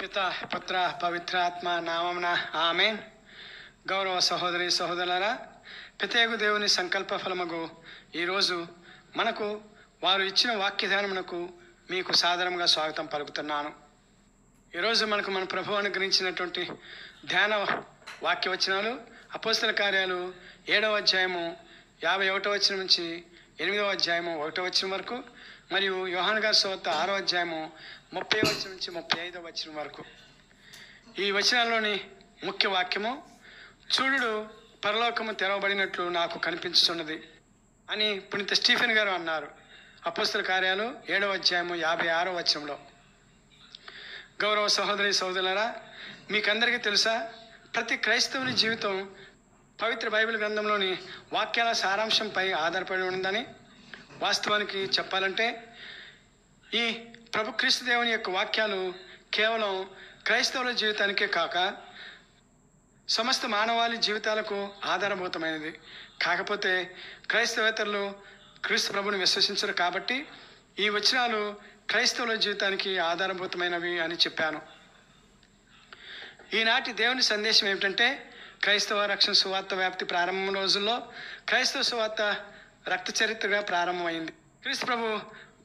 పిత పుత్ర పవిత్రాత్మ నామమున ఆమేన్. గౌరవ సహోదరి సహోదరులారా, పితయగు దేవుని సంకల్ప ఫలముగు ఈరోజు మనకు వారు ఇచ్చిన వాక్యధానమునకు మీకు సాదరంగా స్వాగతం పలుకుతున్నాను. ఈరోజు మనకు మన ప్రభు అనుగ్రహించినటువంటి ధ్యాన వాక్యవచనాలు అపోస్తల కార్యాలు 7వ అధ్యాయము 51వ వచనం నుంచి 8వ అధ్యాయము 1వ వచనం వరకు, మరియు యోహాను గారి సువార్త 6వ అధ్యాయము 30వ వచనం నుంచి 35వ వచనం వరకు. ఈ వచనాల్లోని ముఖ్య వాక్యము, చూడు పరలోకము తెరవబడినట్లు నాకు కనిపించుతున్నది అని పునీత స్టీఫెన్ గారు అన్నారు. అపోస్తల కార్యాలు 7వ అధ్యాయము 56వ వచనంలో. గౌరవ సహోదరి సహోదరులారా, మీకందరికీ తెలుసా, ప్రతి క్రైస్తవుని జీవితం పవిత్ర బైబిల్ గ్రంథంలోని వాక్యాల సారాంశంపై ఆధారపడి ఉందని. వాస్తవానికి చెప్పాలంటే ఈ ప్రభు క్రీస్తు దేవుని యొక్క వాక్యాలు కేవలం క్రైస్తవుల జీవితానికే కాక సమస్త మానవాళి జీవితాలకు ఆధారభూతమైనది. కాకపోతే క్రైస్తవేతరులు క్రీస్తు ప్రభుని విశ్వసించరు కాబట్టి ఈ వచనాలు క్రైస్తవుల జీవితానికి ఆధారభూతమైనవి అని చెప్పాను. ఈనాటి దేవుని సందేశం ఏమిటంటే, క్రైస్తవ రక్షణ సువార్త వ్యాప్తి ప్రారంభం రోజుల్లో క్రైస్తవ సువార్త రక్త చరిత్రగా ప్రారంభమైంది. క్రీస్తు ప్రభు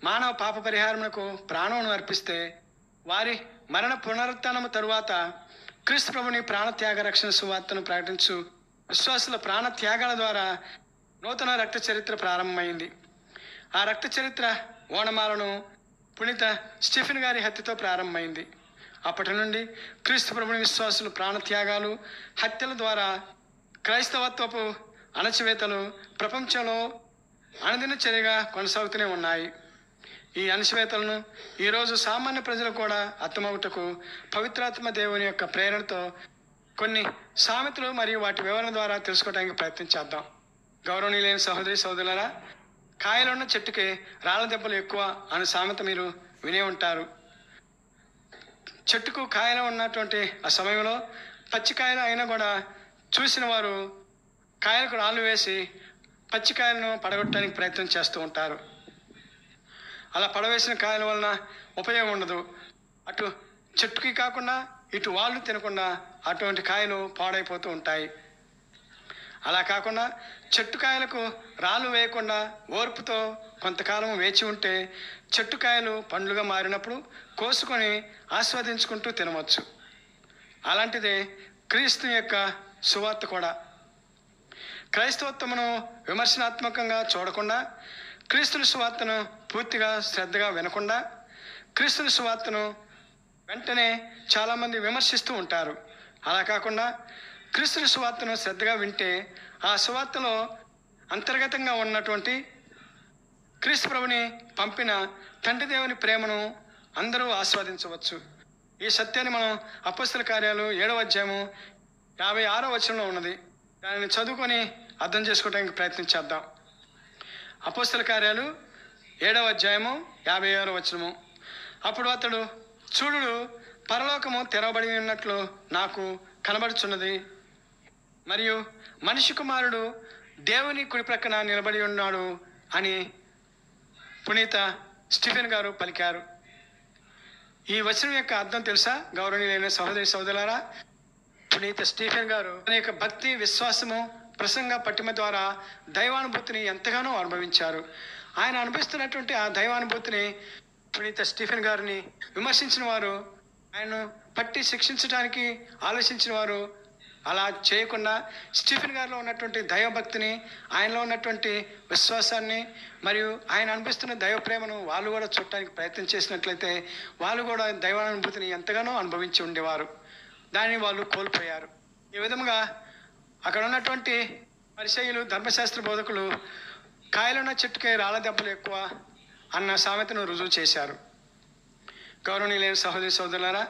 మానవ పాప పరిహారమునకు ప్రాణమును అర్పిస్తే వారి మరణ పునరుత్థానము తరువాత క్రీస్తు ప్రభుని ప్రాణత్యాగ రక్షణ సువార్తను ప్రకటించు విశ్వాసుల ప్రాణత్యాగాల ద్వారా నూతన రక్త చరిత్ర ప్రారంభమైంది. ఆ రక్త చరిత్ర ఓనమాలను పునీత స్టీఫెన్ గారి హత్యతో ప్రారంభమైంది. అప్పటి నుండి క్రీస్తు ప్రభుని విశ్వాసులు ప్రాణత్యాగాలు, హత్యల ద్వారా క్రైస్తవత్వపు అణచివేతలు ప్రపంచంలో అనుదిన చర్యగా కొనసాగుతూనే ఉన్నాయి. ఈ అణచివేతలను ఈరోజు సామాన్య ప్రజలు కూడా అర్థమవుటకు పవిత్రాత్మ దేవుని యొక్క ప్రేరణతో కొన్ని సామెతలు మరియు వాటి వివరణ ద్వారా తెలుసుకోవడానికి ప్రయత్నించేద్దాం. గౌరవనీయులైన సహోదరి సహోదరులారా, కాయలున్న చెట్టుకి రాళ్ళ దెబ్బలు ఎక్కువ అనే సామెత మీరు వినే ఉంటారు. చెట్టుకు కాయలు ఉన్నటువంటి ఆ సమయంలో పచ్చికాయలు అయినా కూడా చూసిన వారు కాయలకు రాళ్ళు వేసి పచ్చికాయలను పడగొట్టడానికి ప్రయత్నం చేస్తూ ఉంటారు. అలా పడవేసిన కాయల వలన ఉపయోగం ఉండదు. అటు చెట్టుకి కాకుండా ఇటు వాళ్ళు తినకుండా అటువంటి కాయలు పాడైపోతూ ఉంటాయి. అలా కాకుండా చెట్టు కాయలకు రాళ్ళు వేయకుండా ఓర్పుతో కొంతకాలం వేచి ఉంటే చెట్టు కాయలు పండ్లుగా మారినప్పుడు కోసుకొని ఆస్వాదించుకుంటూ తినవచ్చు. అలాంటిదే క్రీస్తు యొక్క సువార్త కూడా. క్రైస్తవత్వమును విమర్శనాత్మకంగా చూడకుండా, క్రీస్తుని సువార్తను పూర్తిగా శ్రద్ధగా వినకుండా, క్రీస్తుని సువార్తను వెంటనే చాలామంది విమర్శిస్తూ ఉంటారు. అలా కాకుండా క్రీస్తుని సువార్తను శ్రద్ధగా వింటే ఆ సువార్తలో అంతర్గతంగా ఉన్నటువంటి క్రీస్తు ప్రభుని పంపిన తండ్రి దేవుని ప్రేమను అందరూ ఆస్వాదించవచ్చు. ఈ సత్యాన్ని మనం అపోస్తల కార్యాలు 7వ అధ్యాయము 56వ వచనంలో ఉన్నది. దానిని చదువుకొని అర్థం చేసుకోవడానికి ప్రయత్నించేద్దాం. అపోస్తల కార్యాలు 7వ అధ్యాయము 56వ వచనము. అప్పుడు అతడు, చూడు పరలోకము తెరవబడి ఉన్నట్లు నాకు కనబడుచున్నది, మరియు మనిషి కుమారుడు దేవుని కుడి ప్రక్కన నిలబడి ఉన్నాడు అని పునీత స్టీఫెన్ గారు పలికారు. ఈ వచనం యొక్క అర్థం తెలుసా గౌరవనీయులైన సహోదరి సహోదరులారా? పునీత స్టీఫెన్ గారు తన యొక్క భక్తి, విశ్వాసము, ప్రసంగ పట్టిమ ద్వారా దైవానుభూతిని ఎంతగానో అనుభవించారు. ఆయన అనుభవిస్తున్నటువంటి ఆ దైవానుభూతిని పునీత స్టీఫెన్ గారిని విమర్శించిన వారు, ఆయన్ను పట్టి శిక్షించడానికి ఆలోచించిన వారు అలా చేయకుండా స్టీఫెన్ గారిలో ఉన్నటువంటి దైవభక్తిని, ఆయనలో ఉన్నటువంటి విశ్వాసాన్ని మరియు ఆయన అనిపిస్తున్న దైవ ప్రేమను వాళ్ళు కూడా చూడటానికి ప్రయత్నం చేసినట్లయితే వాళ్ళు కూడా దైవానుభూతిని ఎంతగానో అనుభవించి ఉండేవారు. దాన్ని వాళ్ళు కోల్పోయారు. ఈ విధంగా అక్కడ ఉన్నటువంటి పరిసయ్యులు, ధర్మశాస్త్ర బోధకులు కాయలున్న చెట్టుకే రాళ్ళ దెబ్బలు ఎక్కువ అన్న సామెతను రుజువు చేశారు. గౌరవనీయులైన సహోదరి సహోదరులారా,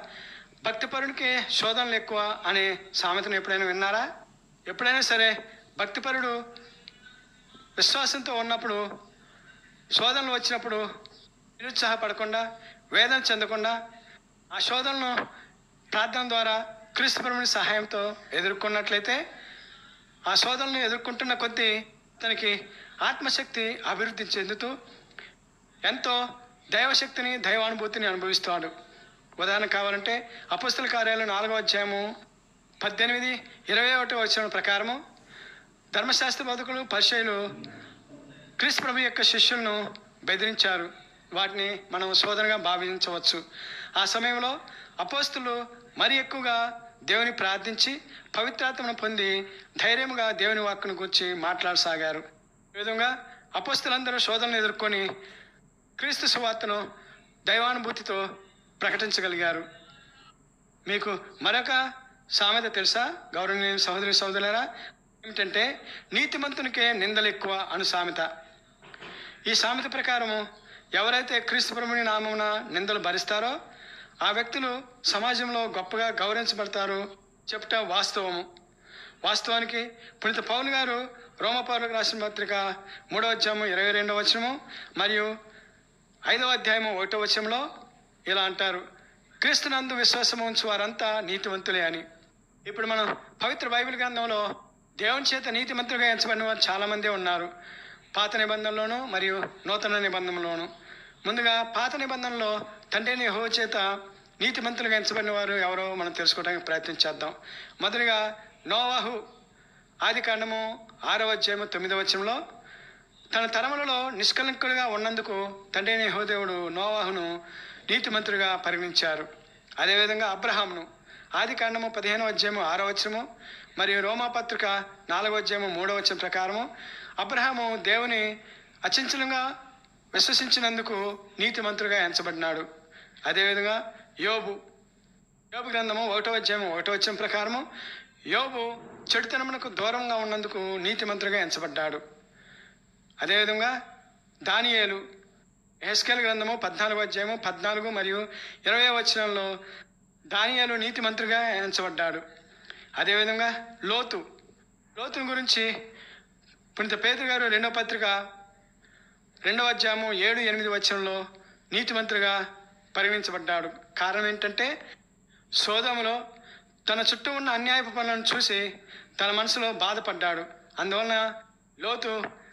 భక్తిపరుడికి శోధనలు ఎక్కువ అనే సామెతను ఎప్పుడైనా విన్నారా? ఎప్పుడైనా సరే భక్తిపరుడు విశ్వాసంతో ఉన్నప్పుడు శోధనలు వచ్చినప్పుడు నిరుత్సాహపడకుండా, వేదన చెందకుండా ఆ శోధనను ప్రార్థన ద్వారా క్రీస్తు ప్రభుని సహాయంతో ఎదుర్కొన్నట్లయితే ఆ శోధనను ఎదుర్కొంటున్న కొద్దీ తనకి ఆత్మశక్తి అభివృద్ధి చెందుతూ ఎంతో దైవశక్తిని, దైవానుభూతిని అనుభవిస్తాడు. ఉదాహరణ కావాలంటే అపొస్తల కార్యాలు 4వ అధ్యాయము 18, 21 వచనం ప్రకారము ధర్మశాస్త్ర బోధకులు పరిచయులు క్రీస్తు ప్రభు యొక్క శిష్యులను బెదిరించారు. వాటిని మనం శోధనగా భావించవచ్చు. ఆ సమయంలో అపోస్తులు మరి ఎక్కువగా దేవుని ప్రార్థించి పవిత్రాత్మను పొంది ధైర్యంగా దేవుని వాక్కును గురించి మాట్లాడసాగారు. ఈ విధంగా అపోస్తులందరూ శోధనలు ఎదుర్కొని క్రీస్తు సువార్తను దైవానుభూతితో ప్రకటించగలిగారు. మీకు మరొక సామెత తెలుసా గౌరవనీయ సహోదరి సహోదరులారా? ఏమిటంటే నీతిమంతునికే నిందలు ఎక్కువ అను సామెత. ఈ సామెత ప్రకారము ఎవరైతే క్రీస్తు ప్రభుని నామమున నిందలు భరిస్తారో ఆ వ్యక్తులు సమాజంలో గొప్పగా గౌరవించబడతారు చెప్ట వాస్తవము. వాస్తవానికి పునీత పౌలు గారు రోమపౌరులకు రాసిన పత్రిక 3వ అధ్యాయము 22వ వచనము మరియు 5వ అధ్యాయము 1వ వచనంలో ఇలా అంటారు, క్రీస్తునందు విశ్వాసం ఉంచు వారంతా నీతివంతులే అని. ఇప్పుడు మనం పవిత్ర బైబిల్ గ్రంథంలో దేవుని చేత నీతిమంతులుగా ఎంచబడిన వారు చాలామంది ఉన్నారు, పాత నిబంధనలోను మరియు నూతన నిబంధనలోను. ముందుగా పాత నిబంధనలో తండ్రిని యెహోవా చేత నీతిమంతులుగా ఎంచబడిన వారు ఎవరో మనం తెలుసుకోవడానికి ప్రయత్నించేద్దాం. మొదటిగా నోవాహు, ఆదికాండము 6వ అధ్యాయము 9వ వచనంలో తన తరములలో నిష్కలంకులుగా ఉన్నందుకు తండ్రిని యెహోవా దేవుడు నోవాహును నీతిమంతుడిగా పరిగణించారు. అదేవిధంగా అబ్రహామును ఆదికాండము 15వ అధ్యాయము 6వ వచనము మరియు రోమాపత్రిక 4వ అధ్యాయము 3వ వచనం ప్రకారము అబ్రహాము దేవుని అచంచలంగా విశ్వసించినందుకు నీతిమంతుడిగా ఎంచబడినాడు. అదేవిధంగా యోబు గ్రంథము 1వ అధ్యాయము 1వ వచనం ప్రకారము యోబు చెడుతనమునకు దూరంగా ఉన్నందుకు నీతిమంతుడిగా ఎంచబడ్డాడు. అదేవిధంగా దానియేలు యెహెజ్కేలు గ్రంథము 14వ అధ్యాయము 14 మరియు 20వ వచనంలో దానియేలు నీతిమంతుడిగా ఎంచబడ్డాడు. అదేవిధంగా లోతుని గురించి పునీత పేతురు గారు 2వ పత్రిక 2వ అధ్యాయము 7, 8 వచనంలో నీతిమంతుడిగా పరిగణించబడ్డాడు. కారణం ఏంటంటే సోదములో తన చుట్టూ ఉన్న అన్యాయపు పనులను చూసి తన మనసులో బాధపడ్డాడు. అందువలన లోతు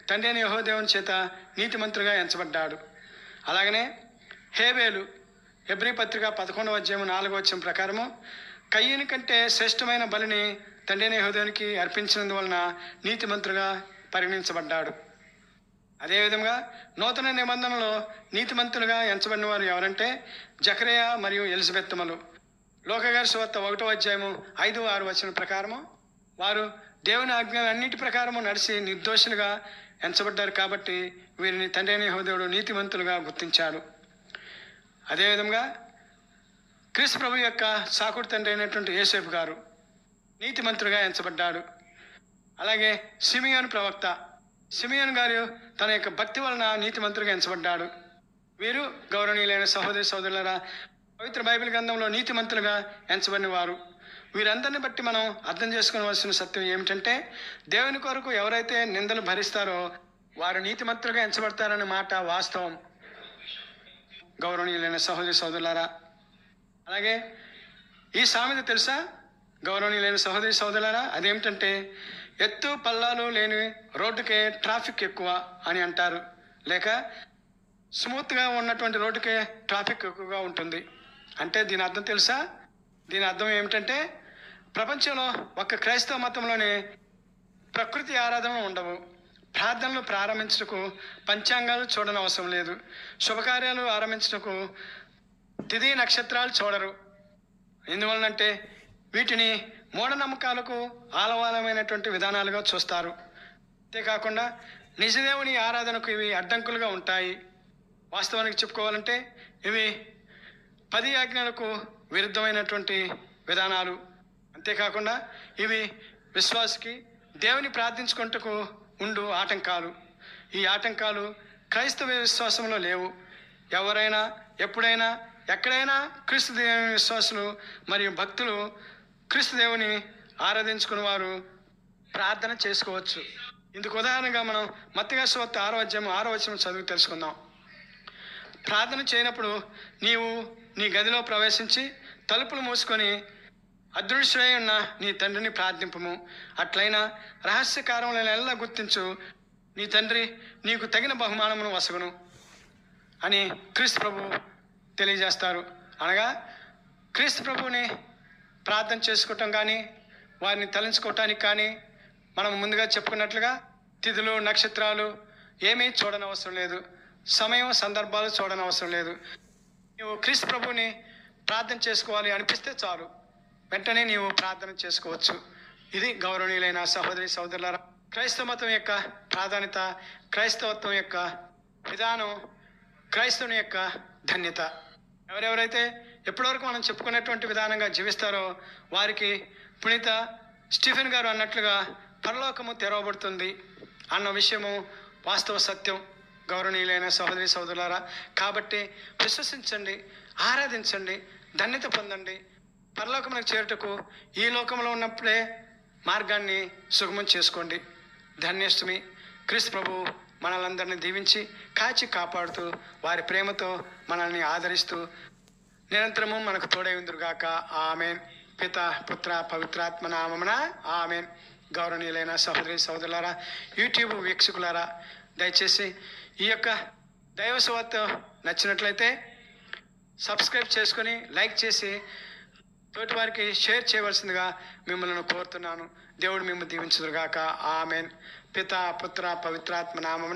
తండ్రి అయిన యెహోవా దేవుని చేత నీతిమంతుడిగా ఎంచబడ్డాడు. అలాగనే హేబేలు హెబ్రీ పత్రిక 11వ అధ్యాయం 4వ వచనం ప్రకారము కయ్యని కంటే శ్రేష్టమైన బలిని తండ్రి అయిన యెహోవా దేవునికి అర్పించినందువలన నీతిమంతుడిగా పరిగణించబడ్డాడు. అదేవిధంగా నూతన నిబంధనలో నీతిమంతులుగా ఎంచబడిన వారు ఎవరంటే జకరియా మరియు ఎలిజబెత్తమలు. లోకగారి సువార్త 1వ అధ్యాయము 5, 6 వచనం ప్రకారము వారు దేవుని ఆజ్ఞలు అన్నిటి ప్రకారము నడిచి నిర్దోషులుగా ఎంచబడ్డారు. కాబట్టి వీరిని తండ్రి అయిన యెహోవా దేవుడు నీతిమంతులుగా గుర్తించాడు. అదేవిధంగా క్రీస్తు ప్రభు యొక్క సాకుడు తండ్రి అయినటువంటి యోసేపు గారు నీతిమంతులుగా ఎంచబడ్డాడు. అలాగే సిమియోను గారు తన యొక్క భక్తి వలన నీతిమంతులుగా ఎంచబడ్డాడు. వీరు గౌరవనీయులైన సహోదరి సహోదరులారా పవిత్ర బైబిల్ గ్రంథంలో నీతిమంతులుగా ఎంచబడిన వారు. వీరందరిని బట్టి మనం అర్థం చేసుకోవాల్సిన సత్యం ఏమిటంటే దేవుని కొరకు ఎవరైతే నిందలు భరిస్తారో వారు నీతిమంతులుగా ఎంచబడతారనే మాట వాస్తవం. గౌరవనీయులైన సహోదరి సహోదరులారా, అలాగే ఈ సామెత తెలుసా గౌరవనీయులైన సహోదరి సహోదరులారా? అదేమిటంటే ఎత్తు పల్లాలు లేని రోడ్డుకే ట్రాఫిక్ ఎక్కువ అని అంటారు, లేక స్మూత్గా ఉన్నటువంటి రోడ్డుకే ట్రాఫిక్ ఎక్కువగా ఉంటుంది. అంటే దీని అర్థం తెలుసా? దీని అర్థం ఏమిటంటే ప్రపంచంలో ఒక్క క్రైస్తవ మతంలోనే ప్రకృతి ఆరాధనలు ఉండవు. ప్రార్థనలు ప్రారంభించటకు పంచాంగాలు చూడని అవసరం లేదు. శుభకార్యాలు ఆరంభించటకు తిథి నక్షత్రాలు చూడరు. ఎందువలనంటే వీటిని మూఢనమ్మకాలకు ఆలవాలమైనటువంటి విధానాలుగా చూస్తారు. అంతేకాకుండా నిజదేవుని ఆరాధనకు ఇవి అడ్డంకులుగా ఉంటాయి. వాస్తవానికి చెప్పుకోవాలంటే ఇవి 10 ఆజ్ఞలకు విరుద్ధమైనటువంటి విధానాలు. అంతేకాకుండా ఇవి విశ్వాసికి దేవుని ప్రార్థించుకుంటకు ఉండు ఆటంకాలు. ఈ ఆటంకాలు క్రైస్తవ విశ్వాసంలో లేవు. ఎవరైనా ఎప్పుడైనా ఎక్కడైనా క్రీస్తు దేవుని విశ్వాసులు మరియు భక్తులు క్రీస్తు దేవుని ఆరాధించుకుని వారు ప్రార్థన చేసుకోవచ్చు. ఇందుకు ఉదాహరణగా మనం మత్తయి సువార్త 6వ అధ్యాయం 6వ వచనం చదువు తెలుసుకుందాం. ప్రార్థన చేయనప్పుడు నీవు నీ గదిలో ప్రవేశించి తలుపులు మూసుకొని అదృశ్యమై ఉన్న నీ తండ్రిని ప్రార్థింపము. అట్లయినా రహస్య కార్యములను ఎలా గుర్తించు, నీ తండ్రి నీకు తగిన బహుమానమును వసగును అని క్రీస్తు ప్రభు తెలియజేస్తారు. అనగా క్రీస్తు ప్రభువుని ప్రార్థన చేసుకోవటం కానీ వారిని తలంచుకోవటానికి కానీ మనం ముందుగా చెప్పుకున్నట్లుగా తిథులు నక్షత్రాలు ఏమీ చూడనవసరం లేదు. సమయం సందర్భాలు చూడనవసరం లేదు. నీవు క్రీస్తు ప్రభువుని ప్రార్థన చేసుకోవాలి అనిపిస్తే చాలు, వెంటనే నీవు ప్రార్థన చేసుకోవచ్చు. ఇది గౌరవనీయులైన సహోదరి సహోదరులారా, క్రైస్తవ మతం యొక్క ప్రాధాన్యత, క్రైస్తవత్వం యొక్క విధానం, క్రైస్తవుని యొక్క ధన్యత. ఎవరెవరైతే ఎప్పటివరకు మనం చెప్పుకునేటువంటి విధానంగా జీవిస్తారో వారికి పునీత స్టీఫెన్ గారు అన్నట్లుగా పరలోకము తెరవబడుతుంది అన్న విషయము వాస్తవ సత్యం గౌరవనీయులైన సహోదరి సహోదరులారా. కాబట్టి విశ్వసించండి, ఆరాధించండి, ధన్యత పొందండి. పరలోకమునకు చేరుటకు ఈ లోకంలో ఉన్నప్పుడే మార్గాన్ని సుగమం చేసుకోండి. ధన్యస్తుమి. క్రీస్తు ప్రభు మనలందరినీ దీవించి కాచి కాపాడుతూ వారి ప్రేమతో మనల్ని ఆదరిస్తూ నిరంతరము మనకు తోడై ఉందురుగాక. ఆమెన్. పిత పుత్ర పవిత్రాత్మ నామమున ఆమెన్. గౌరవనీయులైన సహోదరి సహోదరులారా, యూట్యూబ్ వీక్షకులారా, దయచేసి ఈ యొక్క దైవ సువార్త నచ్చినట్లయితే సబ్స్క్రైబ్ చేసుకొని లైక్ చేసి తోటి వారికి షేర్ చేయవలసిందిగా మిమ్మల్ని కోరుతున్నాను. దేవుడు మిమ్మల్ని దీవించుదురుగాక. ఆమెన్. పిత పుత్ర పవిత్రాత్మ నామమున